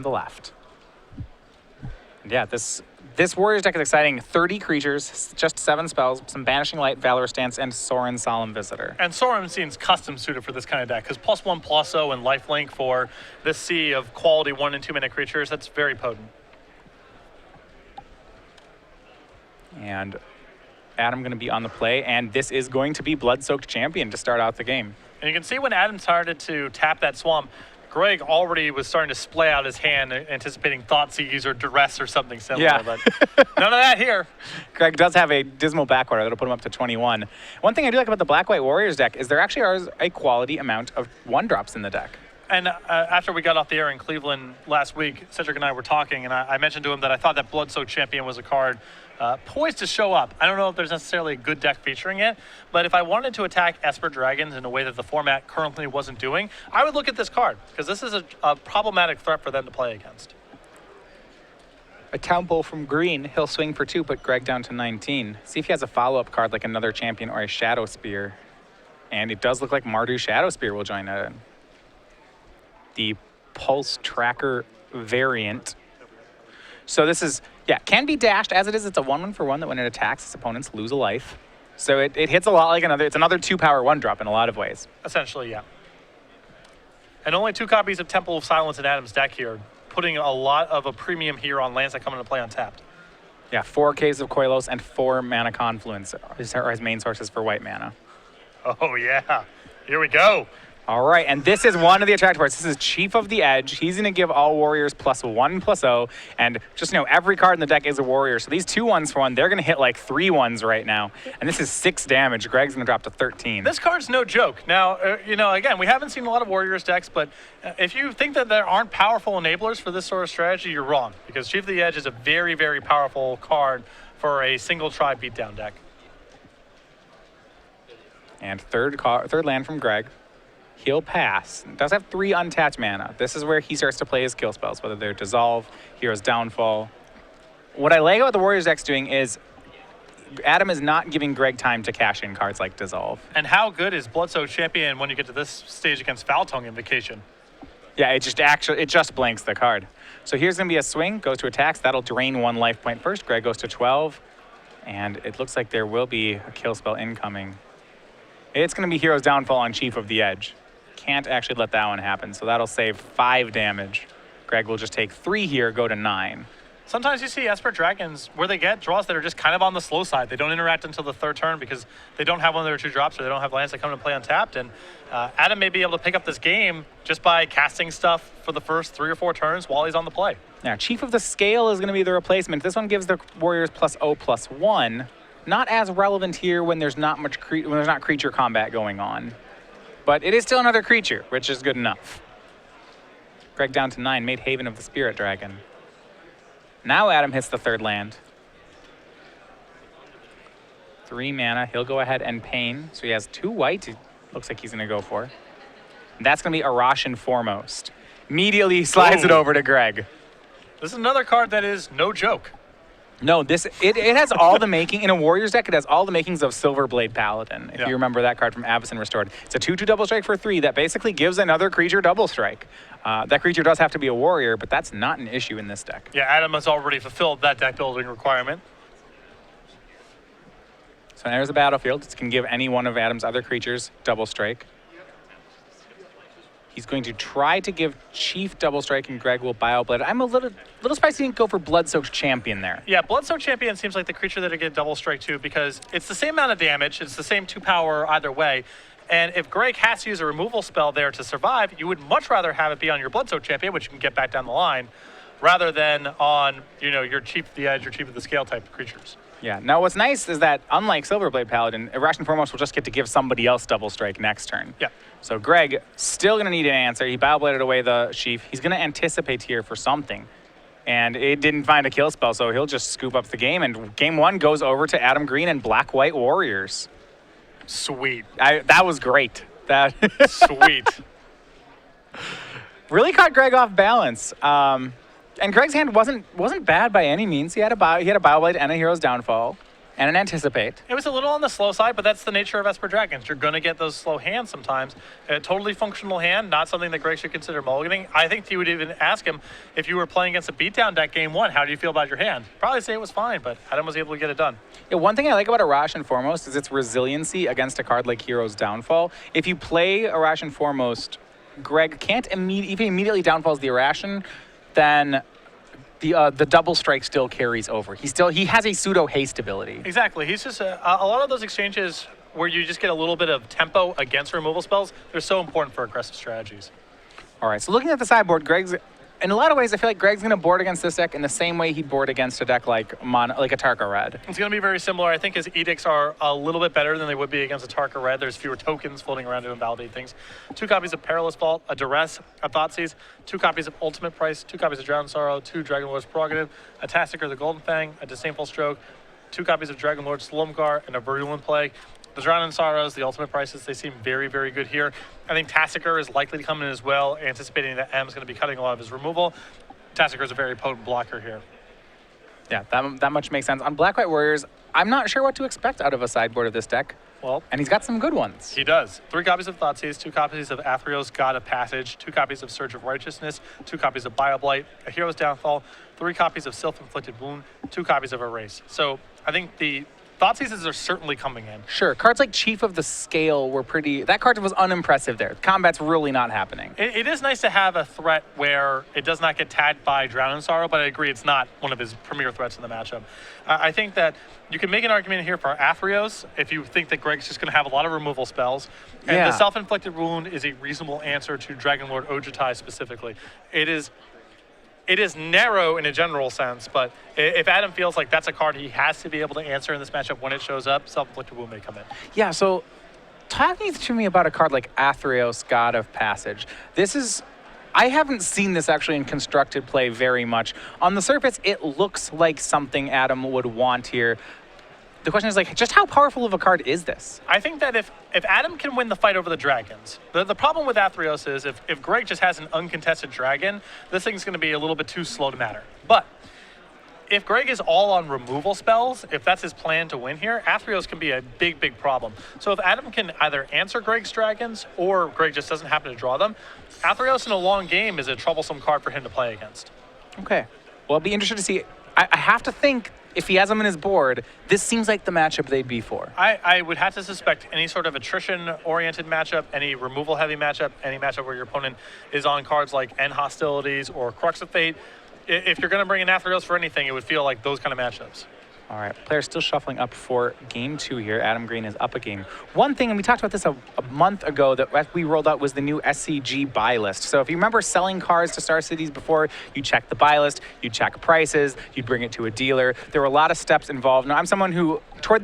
the left. And yeah, this Warriors deck is exciting. 30 creatures, just 7 spells, some Banishing Light, Valor Stance, and Sorin Solemn Visitor. And Sorin seems custom suited for this kind of deck, because +1/+0 and lifelink for this sea of quality 1 and 2 mana creatures, that's very potent. And Adam going to be on the play, and this is going to be Blood-Soaked Champion to start out the game. And you can see when Adam started to tap that swamp, Greg already was starting to splay out his hand, anticipating Thoughtseize or Duress or something similar. Yeah. But none of that here. Greg does have a dismal backorder that'll put him up to 21. One thing I do like about the Black-White Warriors deck is there actually are a quality amount of 1-drops in the deck. And after we got off the air in Cleveland last week, Cedric and I were talking, and I mentioned to him that I thought that Blood-Soaked Champion was a card poised to show up. I don't know if there's necessarily a good deck featuring it, but if I wanted to attack Esper Dragons in a way that the format currently wasn't doing, I would look at this card, because this is a problematic threat for them to play against. A Town Bull from green, he'll swing for 2, put Greg down to 19. See if he has a follow-up card like another Champion or a Shadow Spear. And it does look like Mardu Shadow Spear will join that in. The Pulse Tracker variant. So this is, yeah, can be dashed as it is. It's a 1/1 for 1 that when it attacks, its opponents lose a life. So it hits a lot like it's another 2-power 1-drop in a lot of ways. Essentially, yeah. And only 2 copies of Temple of Silence in Adam's deck here, putting a lot of a premium here on lands that come into play untapped. Yeah, 4 Caves of Koilos and 4 Mana Confluence are his main sources for white mana. Oh, yeah. Here we go. All right, and this is one of the attractive parts. This is Chief of the Edge. He's going to give all warriors +1/+0, and just every card in the deck is a warrior. So these 2 1s for 1, they're going to hit like 3 1s right now, and this is 6 damage. Greg's going to drop to 13. This card's no joke. Now, again, we haven't seen a lot of warriors decks, but if you think that there aren't powerful enablers for this sort of strategy, you're wrong, because Chief of the Edge is a very, very powerful card for a single tribe beatdown deck. And third land from Greg. He'll pass. Does have 3 untapped mana. This is where he starts to play his kill spells, whether they're Dissolve, Hero's Downfall. What I like about the Warriors deck's doing is Adam is not giving Greg time to cash in cards like Dissolve. And how good is Blood-Soaked Champion when you get to this stage against Foul Tongue Invocation? Yeah, it just blanks the card. So here's going to be a swing, goes to attacks. That'll drain 1 life point first. Greg goes to 12. And it looks like there will be a kill spell incoming. It's going to be Hero's Downfall on Chief of the Edge. Can't actually let that one happen, so that'll save 5 damage. Greg will just take 3 here, go to 9. Sometimes you see Esper Dragons where they get draws that are just kind of on the slow side. They don't interact until the 3rd turn because they don't have one of their 2 drops or they don't have lands that come into play untapped. And Adam may be able to pick up this game just by casting stuff for the first 3 or 4 turns while he's on the play. Now, Chief of the Scale is going to be the replacement. This one gives the Warriors +0/+1. Not as relevant here when there's not much when there's not creature combat going on. But it is still another creature, which is good enough. Greg down to 9, made Haven of the Spirit Dragon. Now Adam hits the 3rd land. 3 mana, he'll go ahead and Pain. So he has 2 white, it looks like he's gonna go for. And that's gonna be Arashan Foremost. Immediately slides it over to Greg. This is another card that is no joke. No, it has all the making, in a Warriors deck, it has all the makings of Silverblade Paladin, if you remember that card from Avacyn Restored. It's a 2/2 double strike for 3 that basically gives another creature double strike. That creature does have to be a warrior, but that's not an issue in this deck. Yeah, Adam has already fulfilled that deck building requirement. So there's a battlefield. It can give any one of Adam's other creatures double strike. He's going to try to give Chief double strike, and Greg will Bioblade. I'm a little surprised he didn't go for Blood-Soaked Champion there. Yeah, Blood-Soaked Champion seems like the creature that would get double strike too, because it's the same amount of damage, it's the same 2 power either way. And if Greg has to use a removal spell there to survive, you would much rather have it be on your Blood-Soaked Champion, which you can get back down the line, rather than on your Chief of the Edge or Chief of the Scale type of creatures. Yeah. Now, what's nice is that, unlike Silverblade Paladin, Arashan Foremost will just get to give somebody else double strike next turn. Yeah. So Greg, still going to need an answer. He Biobladed away the Chief. He's going to anticipate here for something. And it didn't find a kill spell, so he'll just scoop up the game. And game 1 goes over to Adam Green and Black-White Warriors. Sweet. That was great. Sweet. Really caught Greg off balance. And Greg's hand wasn't bad by any means. He had a Bioblade and a Hero's Downfall. and an Anticipate. It was a little on the slow side, but that's the nature of Esper Dragons. You're going to get those slow hands sometimes. A totally functional hand, not something that Greg should consider mulliganing. I think you would even ask him, if you were playing against a beatdown deck game 1, how do you feel about your hand? Probably say it was fine, but Adam was able to get it done. Yeah, one thing I like about Arash and Foremost is its resiliency against a card like Hero's Downfall. If you play Arash and Foremost, Greg can't if he immediately downfalls the Arashen, then the double strike still carries over. He has a pseudo haste ability. Exactly. He's just a lot of those exchanges where you just get a little bit of tempo against removal spells. They're so important for aggressive strategies. All right, so looking at the sideboard, in a lot of ways, I feel like Greg's going to board against this deck in the same way he'd board against a deck like a Tarka Red. It's going to be very similar. I think his edicts are a little bit better than they would be against a Tarka Red. There's fewer tokens floating around to invalidate things. 2 copies of Perilous Vault, a Duress, a Thoughtseize, 2 copies of Ultimate Price, 2 copies of Drowned Sorrow, 2 Dragon Lord's Prerogative, a Tasticker the Golden Fang, a Disdainful Stroke, 2 copies of Dragon Lord Slumgar, and a Virulent Plague. The Drowned Sorrows, the Ultimate Prices, they seem very, very good here. I think Tasticker is likely to come in as well, anticipating that M is going to be cutting a lot of his removal. Tasticker is a very potent blocker here. Yeah, that much makes sense. On Black-White Warriors, I'm not sure what to expect out of a sideboard of this deck. Well, and he's got some good ones. He does. 3 copies of Thoughtseize, 2 copies of Athreos, God of Passage, 2 copies of Surge of Righteousness, 2 copies of Bioblight, a Hero's Downfall, 3 copies of Self-Inflicted Wound, 2 copies of Erase. So I think the Thoughtseizes are certainly coming in. Sure. Cards like Chief of the Scale were pretty... That card was unimpressive there. Combat's really not happening. It is nice to have a threat where it does not get tagged by Drown in Sorrow, but I agree it's not one of his premier threats in the matchup. I think that you can make an argument here for Athreos if you think that Greg's just going to have a lot of removal spells. And the Self-Inflicted Wound is a reasonable answer to Dragon Lord Ojutai specifically. It is narrow in a general sense, but if Adam feels like that's a card he has to be able to answer in this matchup when it shows up, Self-Inflicted Wound may come in. Yeah, so talking to me about a card like Athreos, God of Passage. I haven't seen this actually in constructed play very much. On the surface, it looks like something Adam would want here. The question is, just how powerful of a card is this? I think that if Adam can win the fight over the dragons, the problem with Athreos is if Greg just has an uncontested dragon, this thing's going to be a little bit too slow to matter. But if Greg is all on removal spells, if that's his plan to win here, Athreos can be a big, big problem. So if Adam can either answer Greg's dragons or Greg just doesn't happen to draw them, Athreos in a long game is a troublesome card for him to play against. Okay. Well, I'll be interested to see. I have to think if he has them in his board, this seems like the matchup they'd be for. I would have to suspect any sort of attrition-oriented matchup, any removal-heavy matchup, any matchup where your opponent is on cards like End Hostilities or Crux of Fate. If you're going to bring in Athreos for anything, it would feel like those kind of matchups. All right, players still shuffling up for game 2 here. Adam Green is up a game. One thing, and we talked about this a month ago, that we rolled out was the new SCG buy list. So if you remember selling cards to Star Cities before, you check the buy list, you check prices, you'd bring it to a dealer. There were a lot of steps involved. Now, I'm someone who,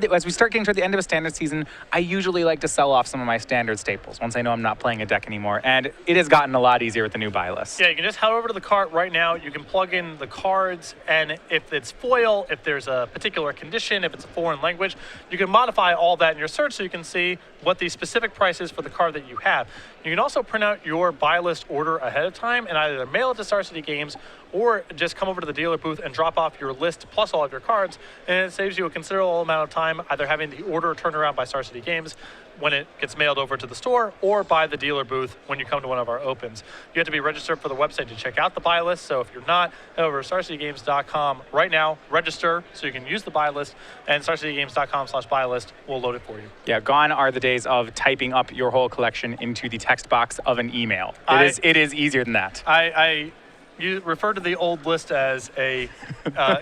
as we start getting toward the end of a standard season, I usually like to sell off some of my standard staples once I know I'm not playing a deck anymore. And it has gotten a lot easier with the new buy list. Yeah, you can just head over to the cart right now. You can plug in the cards, and if it's foil, if there's a particular condition, if it's a foreign language, you can modify all that in your search so you can see what the specific price is for the card that you have. You can also print out your buy list order ahead of time and either mail it to Star City Games or just come over to the dealer booth and drop off your list plus all of your cards, and it saves you a considerable amount of time either having the order turned around by Star City Games when it gets mailed over to the store or by the dealer booth when you come to one of our opens. You have to be registered for the website to check out the buy list, so if you're not, head over to StarCityGames.com right now, register so you can use the buy list, and StarCityGames.com/buy list will load it for you. Yeah, gone are the days of typing up your whole collection into the text box of an email. It is easier than that. You refer to the old list as a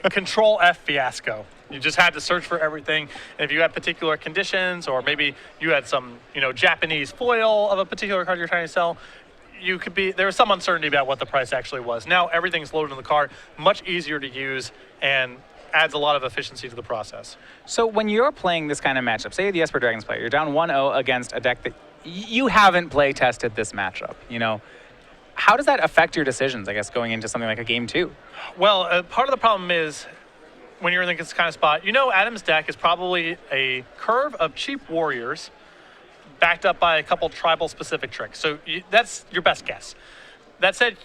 Control F fiasco. You just had to search for everything. And if you had particular conditions, or maybe you had some, Japanese foil of a particular card you're trying to sell, there was some uncertainty about what the price actually was. Now everything's loaded in the cart, much easier to use, and adds a lot of efficiency to the process. So when you're playing this kind of matchup, say the Esper Dragons player, you're down 1-0 against a deck that you haven't play tested this matchup, How does that affect your decisions, I guess, going into something like a game 2? Well, part of the problem is when you're in this kind of spot, Adam's deck is probably a curve of cheap warriors backed up by a couple tribal-specific tricks. So that's your best guess. That said,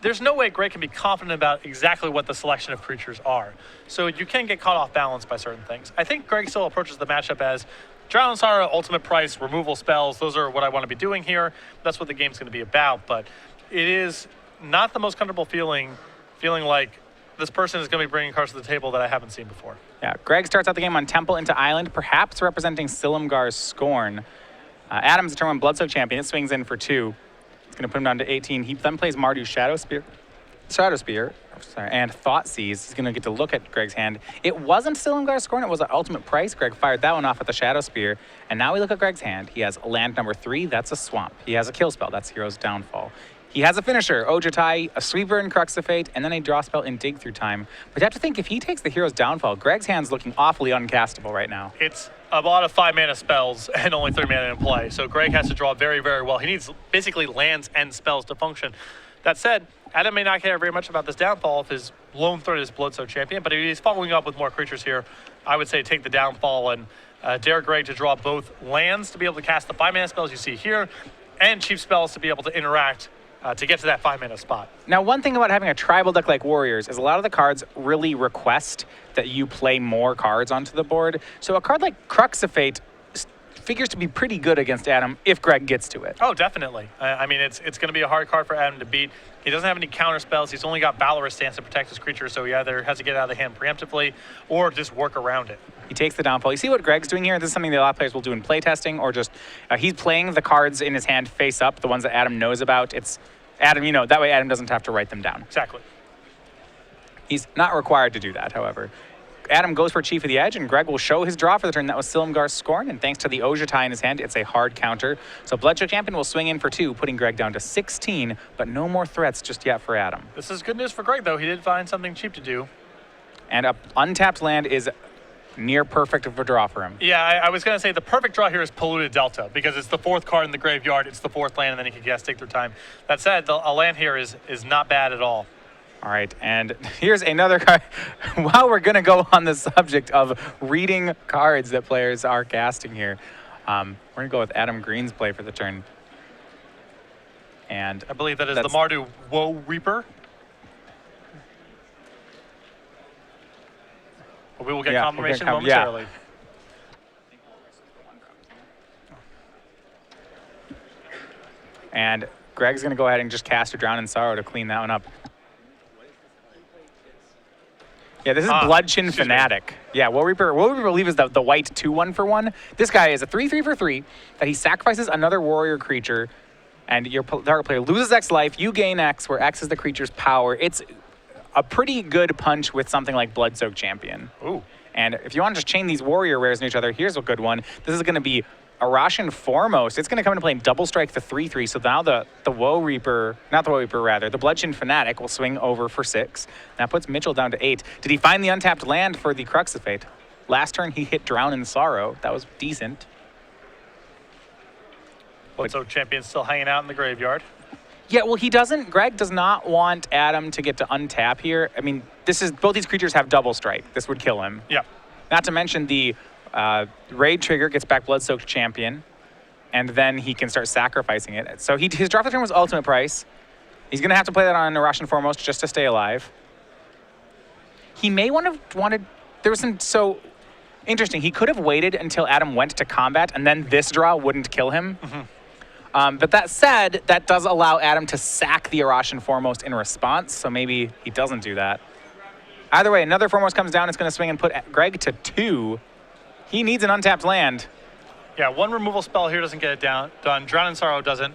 there's no way Greg can be confident about exactly what the selection of creatures are. So you can get caught off balance by certain things. I think Greg still approaches the matchup as Drown and Sorrow, ultimate price, removal spells. Those are what I want to be doing here. That's what the game's going to be about. But it is not the most comfortable feeling like this person is going to be bringing cards to the table that I haven't seen before. Yeah, Greg starts out the game on Temple into Island, perhaps representing Silumgar's Scorn. Adam's a turn 1 Bloodsoak champion. It swings in for 2. It's going to put him down to 18. He then plays Mardu's Shadow Spear, and Thoughtseize. He's going to get to look at Greg's hand. It wasn't Silumgar's Scorn. It was an ultimate price. Greg fired that one off with the Shadow Spear. And now we look at Greg's hand. He has land number 3. That's a Swamp. He has a kill spell. That's Hero's Downfall. He has a finisher, Ojutai, a Sweeper in Crux of Fate, and then a draw spell in Dig Through Time. But you have to think, if he takes the Hero's Downfall, Greg's hand's looking awfully uncastable right now. It's a lot of 5 mana spells and only 3 mana in play. So Greg has to draw very, very well. He needs basically lands and spells to function. That said, Adam may not care very much about this downfall if his lone threat is Bloodsoak Champion, but if he's following up with more creatures here, I would say take the downfall and dare Greg to draw both lands to be able to cast the 5 mana spells you see here, and cheap spells to be able to interact to get to that 5 mana spot. Now, one thing about having a tribal deck like Warriors is a lot of the cards really request that you play more cards onto the board. So a card like Crux of Fate figures to be pretty good against Adam if Greg gets to it. Oh, definitely. I mean, it's going to be a hard card for Adam to beat. He doesn't have any counter spells. He's only got Valorous Stance to protect his creature, so he either has to get out of the hand preemptively or just work around it. He takes the downfall. You see what Greg's doing here? This is something that a lot of players will do in playtesting, or just he's playing the cards in his hand face up, the ones that Adam knows about. It's Adam, that way Adam doesn't have to write them down. Exactly. He's not required to do that, however. Adam goes for Chief of the Edge, and Greg will show his draw for the turn. That was Silumgar's Scorn, and thanks to the Ojutai in his hand, it's a hard counter. So Bloodsoak Champion will swing in for 2, putting Greg down to 16, but no more threats just yet for Adam. This is good news for Greg, though. He did find something cheap to do. And a untapped land is near perfect of a draw for him. Yeah, I was going to say the perfect draw here is Polluted Delta, because it's the 4th card in the graveyard, it's the 4th land, and then he can cast Dig Through Time. That said, a land here is not bad at all. All right, and here's another card. While we're going to go on the subject of reading cards that players are casting here, we're going to go with Adam Green's play for the turn. And I believe that is the Mardu Woe Reaper. We will get confirmation momentarily. Yeah. And Greg's going to go ahead and just cast a Drown in Sorrow to clean that one up. Yeah, this is Bloodchin Fanatic. Yeah, Woe Reaper, I believe, is the white 2/1 for 1. This guy is a 3/3 for 3 that he sacrifices another warrior creature, and your target player loses X life, you gain X, where X is the creature's power. It's a pretty good punch with something like Bloodsoak Champion. Ooh. And if you want to just chain these warrior rares in each other, here's a good one. This is going to be Arashan Foremost. It's going to come into play and double strike the 3/3. So now the Woe Reaper, not the Woe Reaper, rather, the Bloodchin Fanatic will swing over for 6. That puts Mitchell down to 8. Did he find the untapped land for the Crux of Fate? Last turn, he hit Drown in Sorrow. That was decent. Bloodsoak Champion still hanging out in the graveyard. Yeah, well, Greg does not want Adam to get to untap here. I mean, both these creatures have double strike. This would kill him. Yeah. Not to mention the raid trigger gets back Bloodsoaked Champion, and then he can start sacrificing it. So his draw for the turn was ultimate price. He's going to have to play that on Russian Foremost just to stay alive. He may wanted. There was some so interesting. He could have waited until Adam went to combat, and then this draw wouldn't kill him. Mm-hmm. But that said, that does allow Adam to sack the Russian Foremost in response. So maybe he doesn't do that. Either way, another Foremost comes down. It's going to swing and put Greg to 2. He needs an untapped land. Yeah, 1 removal spell here doesn't get it done. Drown in Sorrow doesn't,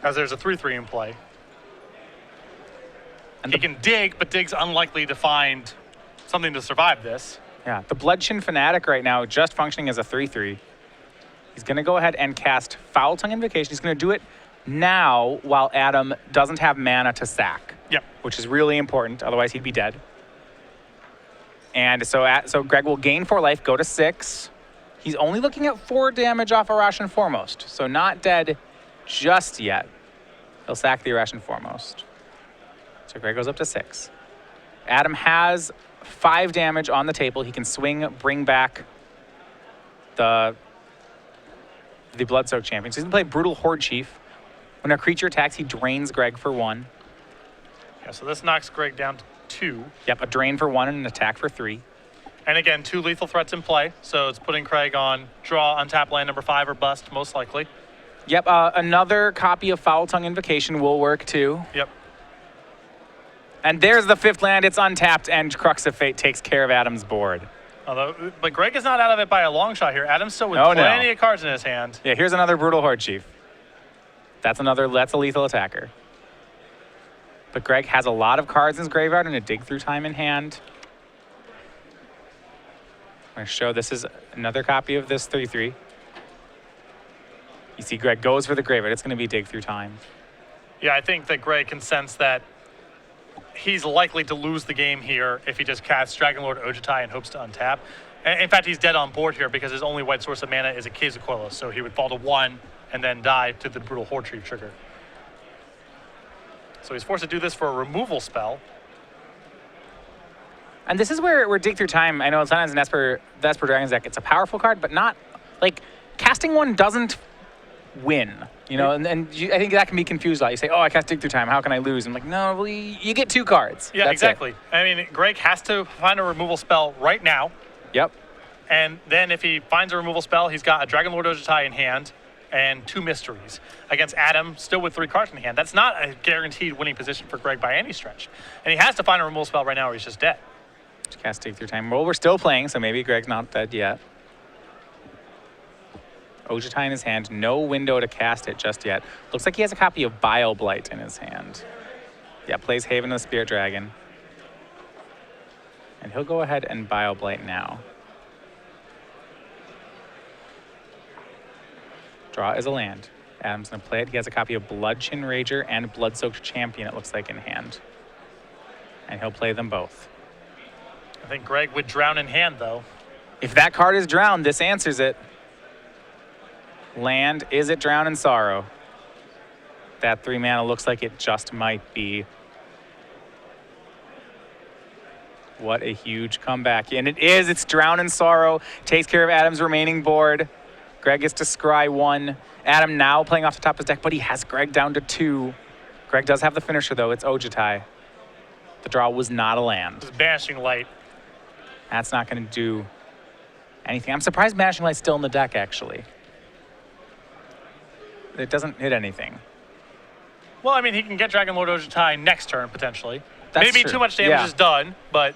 as there's a 3/3 in play. And he can dig, but dig's unlikely to find something to survive this. Yeah, the Bloodchin Fanatic right now just functioning as a 3/3. He's going to go ahead and cast Foul Tongue Invocation. He's going to do it now while Adam doesn't have mana to sack. Yep. Which is really important, otherwise he'd be dead. And so Greg will gain 4 life, go to 6. He's only looking at 4 damage off Russian Foremost, so not dead just yet. He'll sack the Russian Foremost. So Greg goes up to 6. Adam has 5 damage on the table. He can swing, bring back the Bloodsoak Champion. So he's going to play Brutal Horde Chief. When a creature attacks, he drains Greg for 1. Yeah, so this knocks Greg down to 2. Yep, a drain for 1 and an attack for 3. And again, 2 lethal threats in play, so it's putting Craig on draw, untap land number 5 or bust, most likely. Yep, another copy of Foul Tongue Invocation will work too. Yep. And there's the 5th land. It's untapped, and Crux of Fate takes care of Adam's board. But Greg is not out of it by a long shot here. Adam's still with plenty of cards in his hand. Yeah, here's another Brutal Horde Chief. That's a lethal attacker. But Greg has a lot of cards in his graveyard and a Dig Through Time in hand. I'm going to show this is another copy of this 3/3. You see Greg goes for the graveyard. It's going to be Dig Through Time. Yeah, I think that Greg can sense that he's likely to lose the game here if he just casts Dragon Lord Ojutai and hopes to untap. In fact, he's dead on board here because his only white source of mana is a Quetzalcoatl, so he would fall to 1 and then die to the Brutal Horde Chief trigger. So he's forced to do this for a removal spell. And this is where Dig Through Time, I know sometimes in Esper Dragon's deck, it's a powerful card, but not, like, casting 1 doesn't win. You know, and I think that can be confused a lot. You say, oh, I cast Dig Through Time, how can I lose? I'm like, no, well, you get 2 cards. Yeah, That's exactly. It. I mean, Greg has to find a removal spell right now. Yep. And then if he finds a removal spell, he's got a Dragon Lord Ojutai in hand and 2 mysteries. Against Adam, still with 3 cards in hand. That's not a guaranteed winning position for Greg by any stretch. And he has to find a removal spell right now or he's just dead. Just cast Dig Through Time. Well, we're still playing, so maybe Greg's not dead yet. Ojutai in his hand. No window to cast it just yet. Looks like he has a copy of Bile Blight in his hand. Yeah, plays Haven of the Spirit Dragon. And he'll go ahead and Bile Blight now. Draw is a land. Adam's going to play it. He has a copy of Bloodchin Rager and Blood-Soaked Champion, it looks like, in hand. And he'll play them both. I think Greg would drown in hand, though. If that card is drowned, this answers it. Land, is it Drown in Sorrow? That 3 mana looks like it just might be. What a huge comeback. And it is, it's Drown in Sorrow. Takes care of Adam's remaining board. Greg gets to scry 1. Adam now playing off the top of his deck, but he has Greg down to 2. Greg does have the finisher, though. It's Ojutai. The draw was not a land. It's Banishing Light. That's not going to do anything. I'm surprised Banishing Light's still in the deck, actually. It doesn't hit anything. Well, I mean, he can get Dragon Lord Ojutai next turn, potentially. That's Maybe true. too much damage is done, but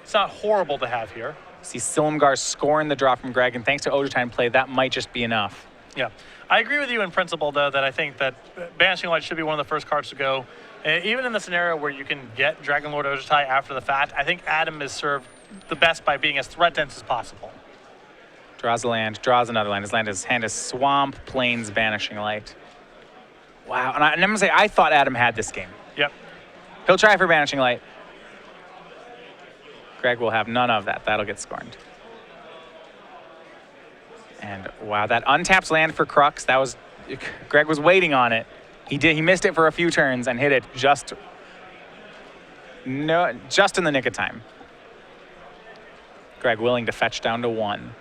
it's not horrible to have here. See Silumgar scoring the draw from Greg, and thanks to Ojutai in play, that might just be enough. Yeah. I agree with you in principle, though, that I think that Banishing Light should be one of the first cards to go. Even in the scenario where you can get Dragon Lord Ojutai after the fact, I think Adam is served the best by being as threat dense as possible. Draws a land, draws another land. His hand is Swamp, Plains, Banishing Light. Wow, and I'm going to say, I thought Adam had this game. Yep. He'll try for Banishing Light. Greg will have none of that. That'll get scorned. And wow, that untapped land for Crux, that was, Greg was waiting on it. He missed it for a few turns and hit it just in the nick of time. Greg willing to fetch down to 1.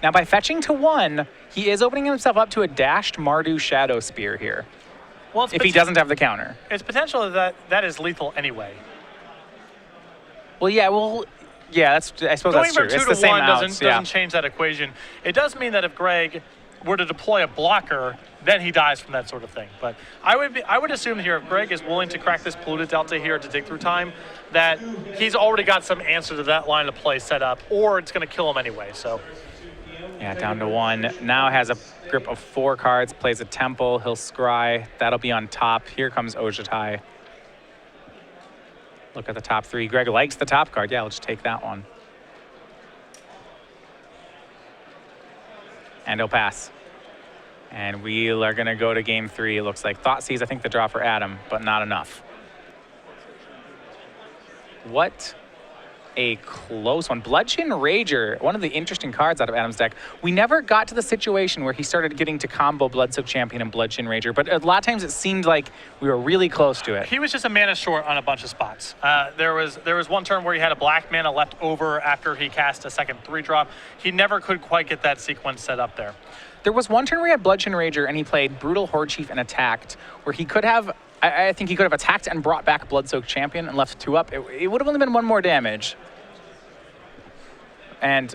Now, by fetching to 1, he is opening himself up to a dashed Mardu Shadow Spear here. Well, if he doesn't have the counter. It's potential that is lethal anyway. Well, yeah, I suppose Going that's true. from 2 It's to the same 1 outs, doesn't change that equation. It does mean that if Greg were to deploy a blocker, then he dies from that sort of thing. But I would assume here, if Greg is willing to crack this polluted delta here to Dig Through Time, that he's already got some answer to that line of play set up, or it's going to kill him anyway. So. Yeah, down to 1. Now has a grip of 4 cards, plays a Temple, he'll scry. That'll be on top. Here comes Ojutai. Look at the top 3. Greg likes the top card. Yeah, let's just take that one. And he'll pass. And we are going to go to game 3. It looks like Thoughtseize, I think, the draw for Adam, but not enough. What a close one. Bloodchin Rager, one of the interesting cards out of Adam's deck. We never got to the situation where he started getting to combo Blood-Soaked Champion and Bloodchin Rager, but a lot of times it seemed like we were really close to it. He was just a mana short on a bunch of spots. There was one turn where he had a black mana left over after he cast a second 3-drop. He never could quite get that sequence set up there. There was one turn where he had Bloodchin Rager and he played Brutal Horde Chief and attacked, where he could have I think he could have attacked and brought back Blood-Soaked Champion and left 2 up. It would have only been 1 more damage. And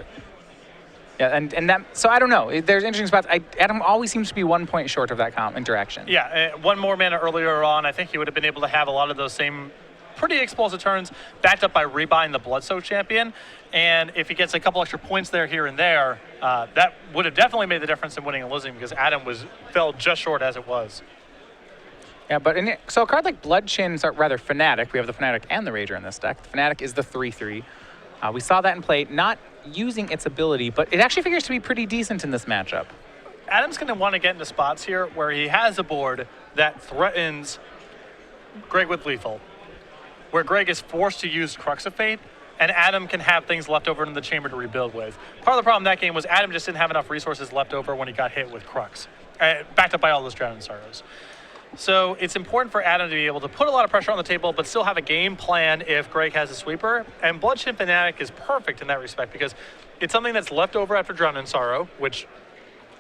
yeah, and that, so I don't know. There's interesting spots. Adam always seems to be 1 point short of that interaction. Yeah, 1 more mana earlier on, I think he would have been able to have a lot of those same pretty explosive turns backed up by rebuying the Blood-Soaked Champion. And if he gets a couple extra points there, here and there, that would have definitely made the difference in winning and losing, because Adam fell just short as it was. Yeah, but so a card like Bloodchin, rather Fnatic, we have the Fnatic and the Rager in this deck. The Fnatic is the 3/3. We saw that in play, not using its ability, but it actually figures to be pretty decent in this matchup. Adam's going to want to get into spots here where he has a board that threatens Greg with lethal, where Greg is forced to use Crux of Fate, and Adam can have things left over in the chamber to rebuild with. Part of the problem that game was Adam just didn't have enough resources left over when he got hit with Crux, backed up by all those Drowning Sorrows. So it's important for Adam to be able to put a lot of pressure on the table, but still have a game plan if Greg has a sweeper. And Bloodchin Fnatic is perfect in that respect, because it's something that's left over after Drown in Sorrow, which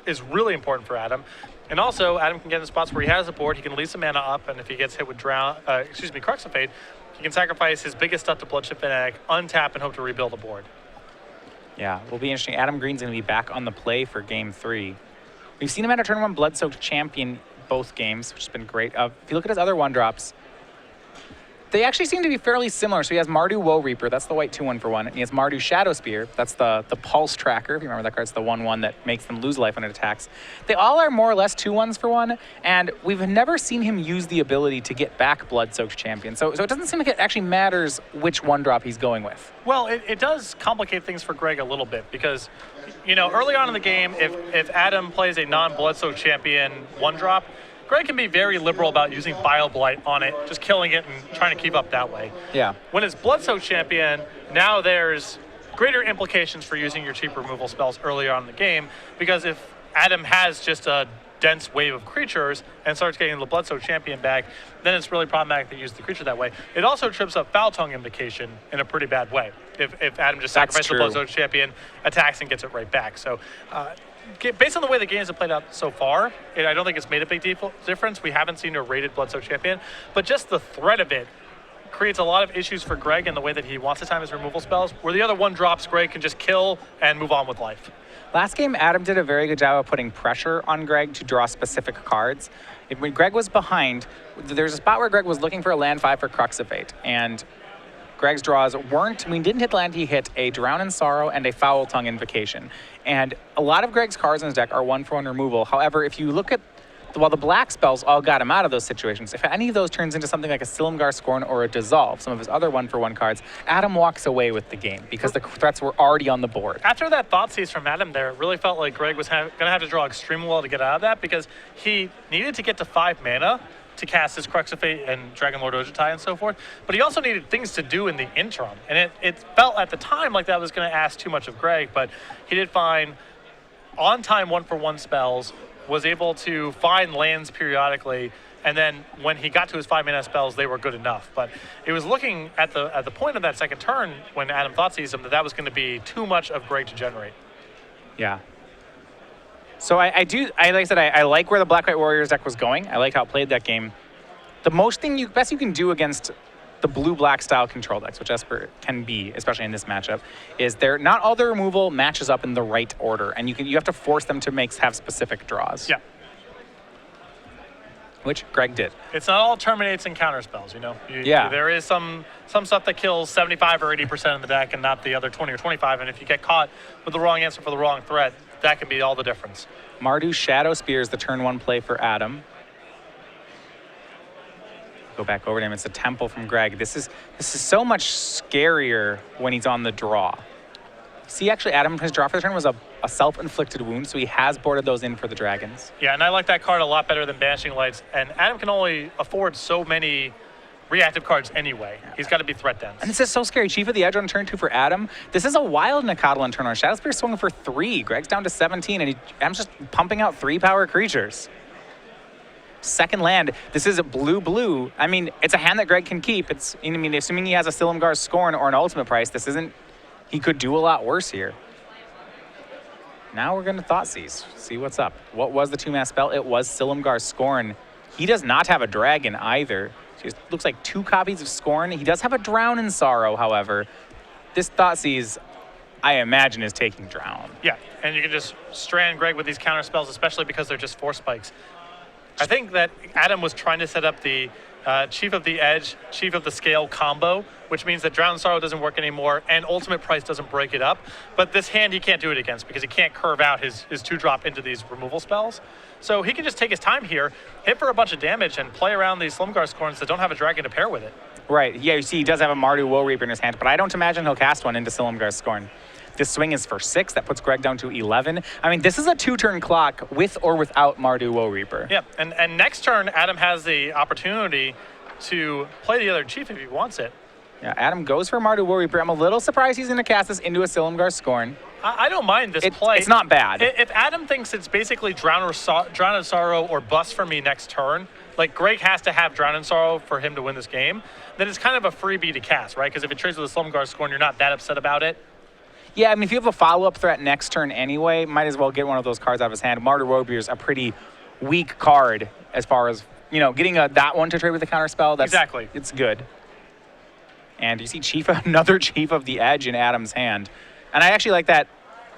is really important for Adam. And also, Adam can get in spots where he has a board, he can leave some mana up, and if he gets hit with Crux of Fate, he can sacrifice his biggest stuff to Bloodchin Fnatic, untap, and hope to rebuild the board. Yeah, will be interesting. Adam Green's going to be back on the play for Game 3. We've seen him at a turn 1 Blood-Soaked Champion both games, which has been great. If you look at his other 1-drops, they actually seem to be fairly similar. So he has Mardu Woe Reaper, that's the white 2/1 for 1, and he has Mardu Shadow Spear, that's the Pulse Tracker. If you remember that card, it's the 1/1 that makes them lose life when it attacks. They all are more or less 2/1s for 1, and we've never seen him use the ability to get back Blood-Soaked Champion. So it doesn't seem like it actually matters which 1-drop he's going with. Well, it does complicate things for Greg a little bit, because, you know, early on in the game, if Adam plays a non-Blood-Soaked Champion 1-drop, Greg can be very liberal about using Bile Blight on it, just killing it and trying to keep up that way. Yeah. When it's Blood-Soaked Champion, now there's greater implications for using your cheap removal spells earlier on in the game, because if Adam has just a dense wave of creatures and starts getting the Blood-Soaked Champion back, then it's really problematic to use the creature that way. It also trips up Foul Tongue Invocation in a pretty bad way if Adam just sacrifices the Blood-Soaked Champion, attacks, and gets it right back. So based on the way the games have played out so far, I don't think it's made a big difference. We haven't seen a rated Blood-Soaked Champion, but just the threat of it creates a lot of issues for Greg in the way that he wants to time his removal spells, where the other 1-drops Greg can just kill and move on with life. Last game, Adam did a very good job of putting pressure on Greg to draw specific cards. When Greg was behind, there's a spot where Greg was looking for a land 5 for Crux of Fate, and Greg's draws didn't hit the land, he hit a Drown in Sorrow and a Foul Tongue Invocation. And a lot of Greg's cards in his deck are 1/1 removal. However, if you look at, while the black spells all got him out of those situations, if any of those turns into something like a Silumgar Scorn or a Dissolve, some of his other 1/1 cards, Adam walks away with the game because the threats were already on the board. After that Thoughtseize from Adam there, it really felt like Greg was going to have to draw extremely well to get out of that, because he needed to get to 5 mana to cast his Crux of Fate and Dragon Lord Ojutai and so forth, but he also needed things to do in the interim. And it felt at the time like that was going to ask too much of Greg, but he did find on-time 1/1 spells, was able to find lands periodically, and then when he got to his 5-mana spells, they were good enough. But it was looking at the point of that second turn when Adam Thoughtseized him that was going to be too much of Greg to generate. Yeah. So like I said, I like where the Black White Warriors deck was going. I like how it played that game. The best you can do against the blue-black style control decks, which Esper can be, especially in this matchup, is not all their removal matches up in the right order, and you have to force them to have specific draws. Yeah. Which Greg did. It's not all terminates and counter spells, you know? Yeah. There is some stuff that kills 75 or 80% of the deck and not the other 20 or 25, and if you get caught with the wrong answer for the wrong threat, that can be all the difference. Mardu Shadow Spear is the turn 1 play for Adam. Go back over to him. It's a temple from Greg. This is so much scarier when he's on the draw. See, actually, Adam, his draw for the turn was a self-inflicted wound, so he has boarded those in for the dragons. Yeah, and I like that card a lot better than Banishing Lights, and Adam can only afford so many reactive cards anyway. He's got to be threat dense. And this is so scary. Chief of the Edge on turn 2 for Adam. This is a wild Nikadal on turn 1. Shadow Spear swinging for 3. Greg's down to 17, and Adam's just pumping out 3-power creatures. Second land. This is a blue-blue. I mean, it's a hand that Greg can keep. Assuming he has a Silumgar Scorn or an Ultimate Price, he could do a lot worse here. Now we're going to Thoughtseize. See what's up. What was the 2-mana spell? It was Silumgar Scorn. He does not have a dragon either. Just looks like 2 copies of Scorn. He does have a Drown in Sorrow, however. This Thoughtseize, I imagine, is taking Drown. Yeah, and you can just strand Greg with these counter spells, especially because they're just 4 spikes. I think that Adam was trying to set up the Chief of the Edge, Chief of the Scale combo, which means that Drown in Sorrow doesn't work anymore and Ultimate Price doesn't break it up. But this hand he can't do it against because he can't curve out his 2-drop into these removal spells. So he can just take his time here, hit for a bunch of damage, and play around these Slumgar Scorns that don't have a dragon to pair with it. Right, yeah, you see he does have a Mardu Woe Reaper in his hand, but I don't imagine he'll cast one into Silumgar's Scorn. This swing is for 6. That puts Greg down to 11. I mean, this is a 2-turn clock with or without Mardu Woe Reaper. Yeah, and next turn, Adam has the opportunity to play the other Chief if he wants it. Yeah, Adam goes for Mardu Woe Reaper. I'm a little surprised he's going to cast this into a Silumgar Scorn. I don't mind this play. It's not bad. If Adam thinks it's basically Drown in Sorrow or bust for me next turn, like Greg has to have Drown in Sorrow for him to win this game, then it's kind of a freebie to cast, right? Because if it trades with a Slumgar Scorn, you're not that upset about it. Yeah, I mean, if you have a follow-up threat next turn anyway, might as well get one of those cards out of his hand. Mardu Woe Reaper is a pretty weak card as far as, you know, getting that one to trade with a counter spell. Exactly. It's good. And you see another Chief of the Edge in Adam's hand. And I actually like that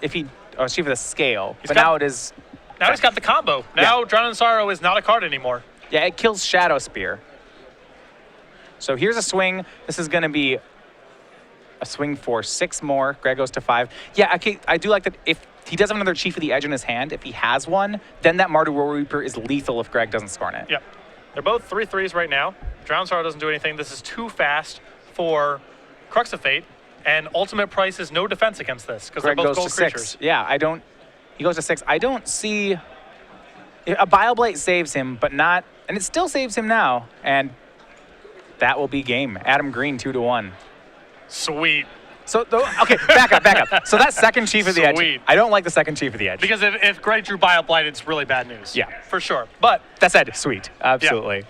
if he, Chief of the Scale. Now it is. Now he's got the combo. Now Drown in Sorrow is not a card anymore. Yeah, it kills Shadow Spear. So here's a swing. This is going to be a swing for 6 more. Greg goes to 5. Yeah, I do like that if he does have another Chief of the Edge in his hand, if he has one, then that Mardu Woe Reaper is lethal if Greg doesn't Scorn it. Yep. They're both 3/3s right now. Drown in Sorrow doesn't do anything. This is too fast for Crux of Fate, and Ultimate Price is no defense against this because they're both gold creatures. Yeah, he goes to 6. I don't see, a Bile-Blight saves him, but not, and it still saves him now, and that will be game. Adam Green 2-1. Sweet. So, okay, back up. So that second Chief of the Edge, Sweet. I don't like the second Chief of the Edge. Because if Greg drew Bile-Blight, it's really bad news. Yeah. For sure. But that said, sweet, absolutely. Yeah.